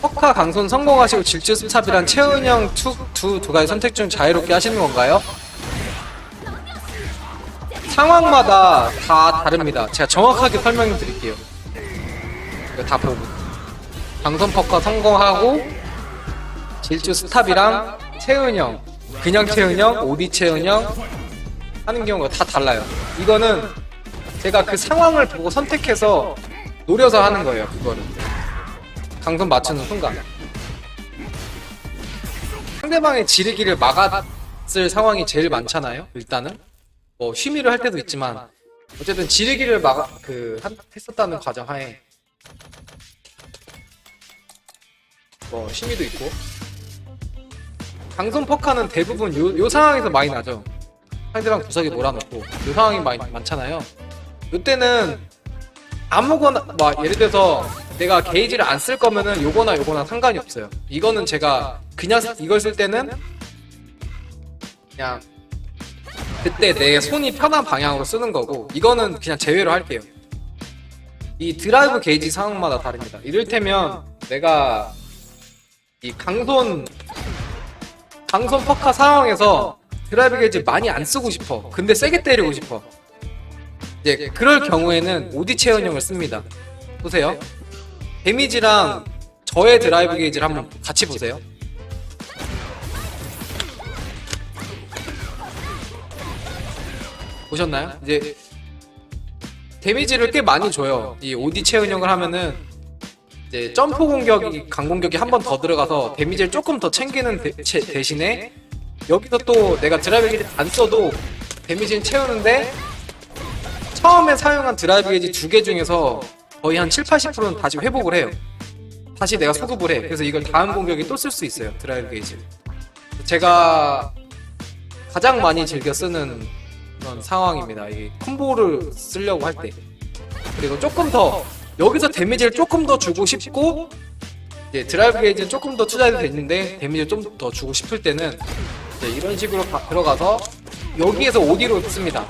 퍼카 강손 성공하시고 질주 스탑이란 채은형 두 가지 선택 중 자유롭게 하시는 건가요? 상황마다 다 다릅니다. 제가 정확하게 설명드릴게요. 이거 다 보고 강손 퍼카 성공하고 질주 스탑이랑 채은형, 그냥 채은형, 오디 채은형 하는 경우가 다 달라요. 이거는 제가 그 상황을 보고 선택해서 노려서 하는 거예요. 그거를 강손 맞추는 순간 상대방의 지르기를 막았을 상황이 제일 많잖아요. 일단은 뭐 쉬미를 할 때도 있지만 어쨌든 지르기를 했었다는 가정하에 뭐 쉬미도 있고 강손 퍼카는 대부분 요 상황에서 많이 나죠. 상대방 구석에 몰아놓고 요 상황이 많잖아요. 요때는 아무거나 막 예를 들어서 내가 게이지를 안 쓸 거면은 요거나 상관이 없어요. 이거는 제가 그냥 이걸 쓸 때는 그냥 그때 내 손이 편한 방향으로 쓰는 거고 이거는 그냥 제외로 할게요. 이 드라이브 게이지 상황마다 다릅니다. 이를테면 내가 이 강손 퍼카 상황에서 드라이브 게이지 많이 안 쓰고 싶어. 근데 세게 때리고 싶어. 이제 그럴 경우에는 오디 채연형을 씁니다. 보세요. 데미지랑 저의 드라이브 게이지를 한번 같이 보세요. 보셨나요? 이제 데미지를 꽤 많이 줘요. 이 오디 채은형을 하면은 이제 점프 공격이 강공격이 한 번 더 들어가서 데미지를 조금 더 챙기는 대신에 여기서 또 내가 드라이브 게이지 안 써도 데미지는 채우는데 처음에 사용한 드라이브 게이지 2개 중에서 거의 한 70~80%는 다시 회복을 해요. 다시 내가 수급을 해. 그래서 이걸 다음 공격에 또 쓸 수 있어요. 드라이브 게이지를. 제가 가장 많이 즐겨 쓰는 그런 상황입니다. 이 콤보를 쓰려고 할 때. 그리고 조금 더 여기서 데미지를 조금 더 주고 싶고 이제 드라이브 게이지는 조금 더 투자해도 되는데 데미지를 좀 더 주고 싶을 때는 이제 이런 식으로 들어가서 여기에서 오디로 씁니다.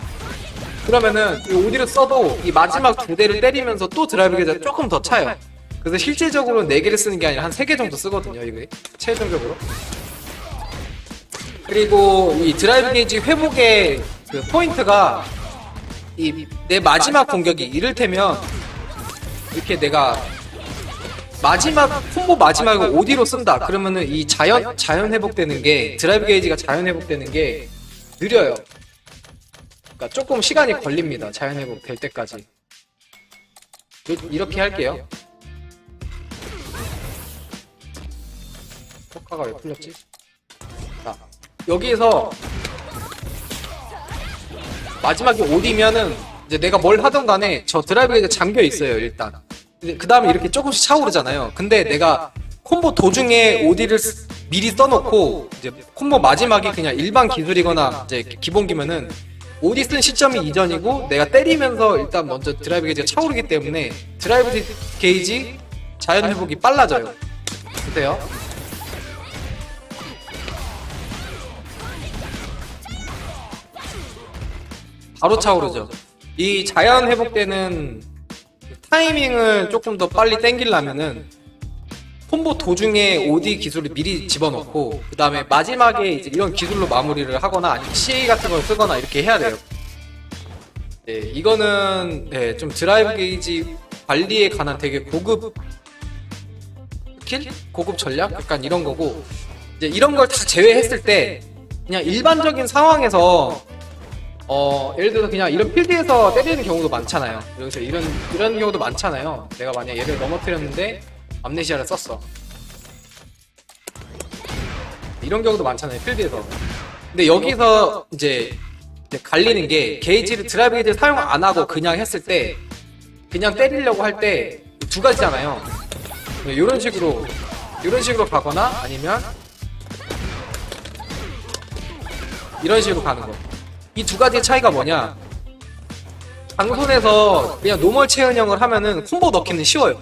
그러면은 이 오디로 써도 이 마지막 2대를 때리면서 또 드라이브 게이지가 조금 더 차요. 그래서 실질적으로 4개를 쓰는 게 아니라 한 3개 정도 쓰거든요. 이게 최종적으로. 그리고 이 드라이브 게이지 회복의 그 포인트가 이 내 마지막 공격이 이를테면 이렇게 내가 콤보 마지막을 오디로 쓴다. 그러면은 이 자연 회복되는 게 드라이브 게이지가 자연 회복되는 게 느려요. 그러니까 조금 시간이 걸립니다. 자연 회복 될 때까지. 이렇게 할게요. 효과가 왜 풀렸지? 자, 여기에서 마지막에 오디면은 이제 내가 뭘 하든 간에 저 드라이브 게이지가 잠겨 있어요. 일단. 그 다음에 이렇게 조금씩 차오르잖아요. 근데 내가 콤보 도중에 오디를 미리 써놓고 이제 콤보 마지막이 그냥 일반 기술이거나 이제 기본기면은 오디 쓴 시점이 이전이고 내가 때리면서 일단 먼저 드라이브 게이지가 차오르기 때문에 드라이브 게이지 자연 회복이 빨라져요. 보세요. 바로 차오르죠. 이 자연 회복되는 타이밍을 조금 더 빨리 땡기려면은 콤보 도중에 OD 기술을 미리 집어넣고 그 다음에 마지막에 이제 이런 기술로 마무리를 하거나 아니면 CA 같은 걸 쓰거나 이렇게 해야 돼요. 네, 이거는 네, 좀 드라이브 게이지 관리에 관한 되게 고급 스킬? 고급 전략? 약간 이런 거고 이제 이런 걸 다 제외했을 때 그냥 일반적인 상황에서 예를 들어서 그냥 이런 필드에서 때리는 경우도 많잖아요. 그래서 이런 경우도 많잖아요. 내가 만약 얘를 넘어뜨렸는데 암네시아를 썼어. 이런 경우도 많잖아요. 필드에서. 근데 여기서 이제 갈리는 게 게이지를 드라이브 게이지를 사용 안 하고 그냥 했을 때 그냥 때리려고 할 때 두 가지잖아요. 이런 식으로 가거나 아니면 이런 식으로 가는 거. 이 두 가지의 차이가 뭐냐? 방송에서 그냥 노멀 체은형을 하면은 콤보 넣기는 쉬워요.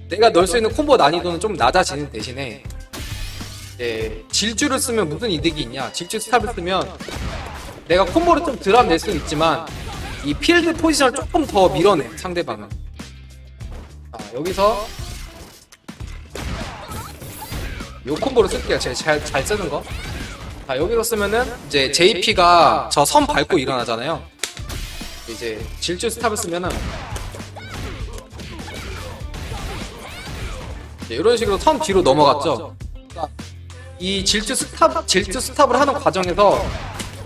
내가 넣을 수 있는 콤보 난이도는 좀 낮아지는 대신에 질주를 쓰면 무슨 이득이 있냐? 질주 스탑을 쓰면 내가 콤보를 좀 덜 낼 수는 있지만 이 필드 포지션을 조금 더 밀어내 상대방은. 자, 여기서 요 콤보를 쓸게요. 제가 잘 쓰는 거. 자, 여기서 쓰면은 이제 JP가 저 선 밟고 일어나잖아요. 이제 질주 스탑을 쓰면은 이런 식으로 선 뒤로 넘어갔죠. 이 질주 스탑을 하는 과정에서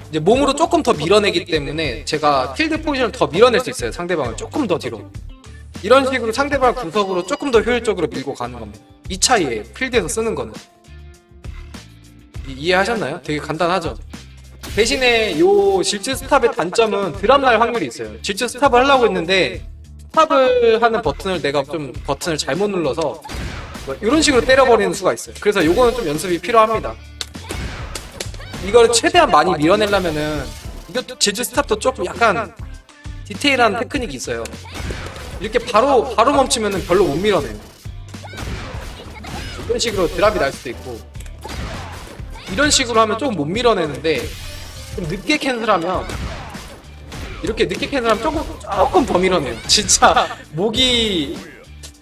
이제 몸으로 조금 더 밀어내기 때문에 제가 필드 포지션을 더 밀어낼 수 있어요. 상대방을 조금 더 뒤로. 이런 식으로 상대방 구석으로 조금 더 효율적으로 밀고 가는 겁니다. 이 차이에요. 필드에서 쓰는 거는. 이해하셨나요? 되게 간단하죠? 대신에 요 질주 스탑의 단점은 드랍 날 확률이 있어요. 질주 스탑을 하려고 했는데 스탑을 하는 버튼을 내가 좀 버튼을 잘못 눌러서 이런 식으로 때려버리는 수가 있어요. 그래서 요거는 좀 연습이 필요합니다. 이걸 최대한 많이 밀어내려면은 이것도 질주 스탑도 조금 약간 디테일한 테크닉이 있어요. 이렇게 바로 멈추면은 별로 못 밀어내요. 이런 식으로 드랍이 날 수도 있고 이런 식으로 하면 조금 못 밀어내는데 좀 늦게 캔슬하면 이렇게 늦게 캔슬하면 조금 더 밀어내요. 진짜 목이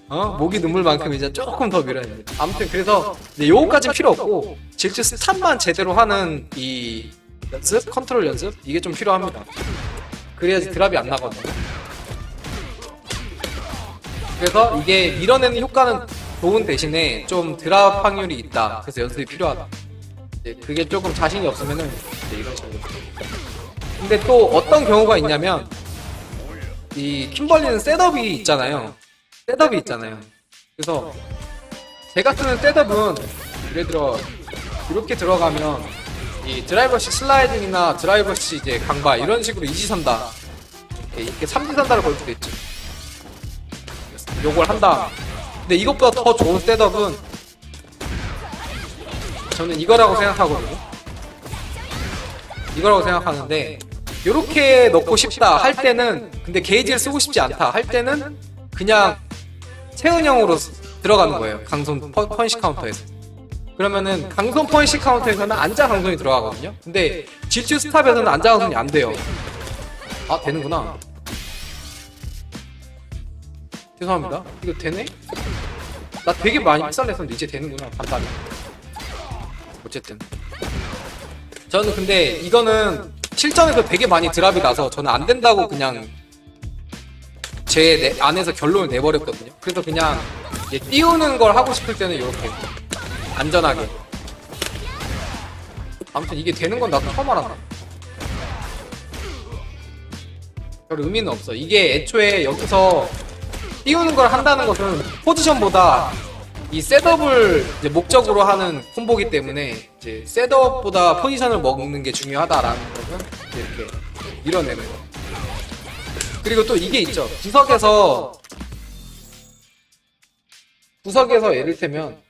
눈물만큼 이제 조금 더 밀어야 됩니다. 아무튼 그래서 요거까지 필요 없고 질주 스탑만 제대로 하는 이 연습, 컨트롤 연습 이게 좀 필요합니다. 그래야지 드랍이 안 나거든요. 그래서 이게 밀어내는 효과는 좋은 대신에 좀 드랍 확률이 있다. 그래서 연습이 필요하다. 그게 조금 자신이 없으면은 이런 식으로. 근데 또 어떤 경우가 있냐면 이 킴벌리는 셋업이 있잖아요. 그래서 제가 쓰는 셋업은 예를 들어 이렇게 들어가면 이 드라이버시 슬라이딩이나 드라이버시 이제 강바 이런 식으로 이지선다 이렇게 삼지선다를 걸 수도 있죠. 요걸 한다. 근데 이것보다 더 좋은 셋업은 저는 이거라고 생각하거든요. 이거라고 생각하는데 요렇게 넣고 싶다 할 때는 근데 게이지를 쓰고 싶지 않다 할 때는 그냥 체은형으로 들어가는 거예요. 강손 펀시 카운터에서. 그러면은 강손 펀시 카운터에서는 안자 강손이 들어가거든요. 근데 질주 스탑에서는 안자 강손이 안 돼요. 아 되는구나. 죄송합니다. 이거 되네? 나 되게 많이 픽살냈었는데 이제 되는구나. 간단히. 어쨌든 저는 근데 이거는 실전에서 되게 많이 드랍이 나서 저는 안 된다고 그냥 제 안에서 결론을 내버렸거든요. 그래서 그냥 띄우는 걸 하고 싶을 때는 이렇게 안전하게. 아무튼 이게 되는 건 나도 처음 알았나. 별 의미는 없어. 이게 애초에 여기서 띄우는 걸 한다는 것은 포지션보다 이 셋업을 이제 목적으로 하는 콤보기 때문에 이제 셋업보다 포지션을 먹는 게 중요하다라는 것은 이렇게 밀어내는 거. 그리고 또 이게 있죠. 구석에서 예를 들면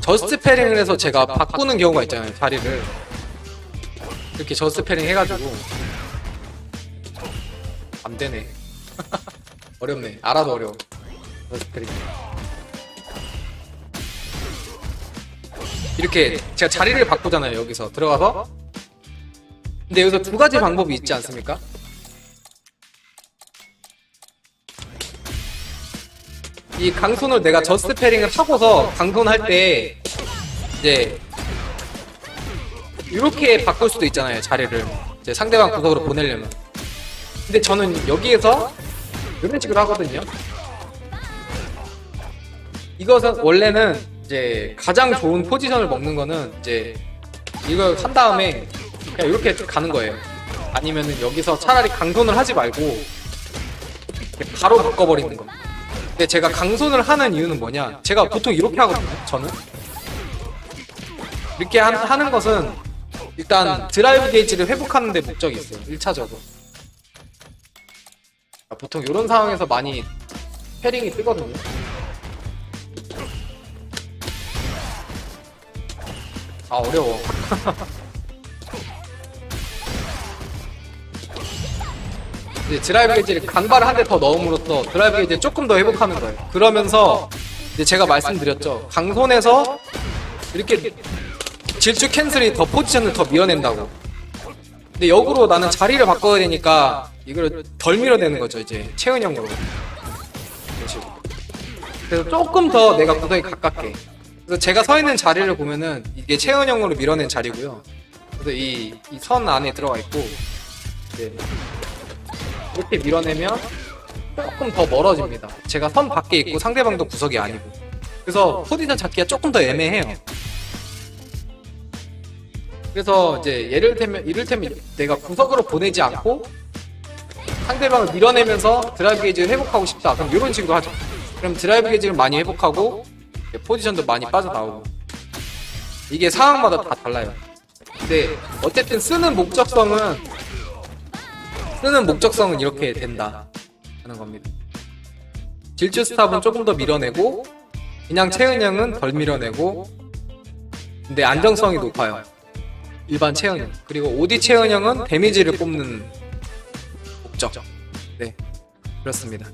저스트 패링을 해서 제가 바꾸는 경우가 있잖아요. 자리를 이렇게 저스트 패링 해가지고 안 되네. 어렵네. 알아도 어려워. 저스트 패링 이렇게 제가 자리를 바꾸잖아요. 여기서 들어가서. 근데 여기서 두 가지 방법이 있지 않습니까? 이 강손을 내가 저스트 패링을 하고서 강손 할 때 이제 이렇게 바꿀 수도 있잖아요. 자리를 이제 상대방 구석으로 보내려면. 근데 저는 여기에서 이런 식으로 하거든요. 이것은 원래는 이제 가장 좋은 포지션을 먹는 거는 이제 이걸 한 다음에 그냥 이렇게 가는 거예요. 아니면은 여기서 차라리 강손을 하지 말고 바로 바꿔버리는 거. 근데 제가 강손을 하는 이유는 뭐냐? 제가 보통 이렇게 하거든요. 저는 이렇게 하는 것은 일단 드라이브 게이지를 회복하는 데 목적이 있어요. 1차적으로. 보통 이런 상황에서 많이 패링이 뜨거든요. 아 어려워. 이제 드라이브 게이지를 강발을 한 대 더 넣음으로써 드라이브 게이지를 조금 더 회복하는 거예요. 그러면서 이제 제가 말씀드렸죠. 강손에서 이렇게 질주 캔슬이 더 포지션을 더 밀어낸다고. 근데 역으로 나는 자리를 바꿔야 되니까 이걸 덜 밀어내는 거죠. 이제 채은형으로. 이런 식으로. 그래서 조금 더 내가 구석에 가깝게. 그래서 제가 서 있는 자리를 보면은 이게 채은형으로 밀어낸 자리고요. 그래서 이 선 안에 들어가 있고 이제 이렇게 밀어내면 조금 더 멀어집니다. 제가 선 밖에 있고 상대방도 구석이 아니고. 그래서 포지션 잡기가 조금 더 애매해요. 그래서 이제 이를테면 내가 구석으로 보내지 않고 상대방을 밀어내면서 드라이브 게이지를 회복하고 싶다. 그럼 이런 식으로 하죠. 그럼 드라이브 게이지를 많이 회복하고 포지션도 많이 빠져나오고. 이게 상황마다 다 달라요. 근데 어쨌든 쓰는 목적성은 이렇게 된다 하는 겁니다. 질주 스탑은 조금 더 밀어내고 그냥 채은형은 덜 밀어내고 근데 안정성이 높아요. 일반 채은형. 그리고 OD 채은형은 데미지를 뽑는 목적. 네, 그렇습니다.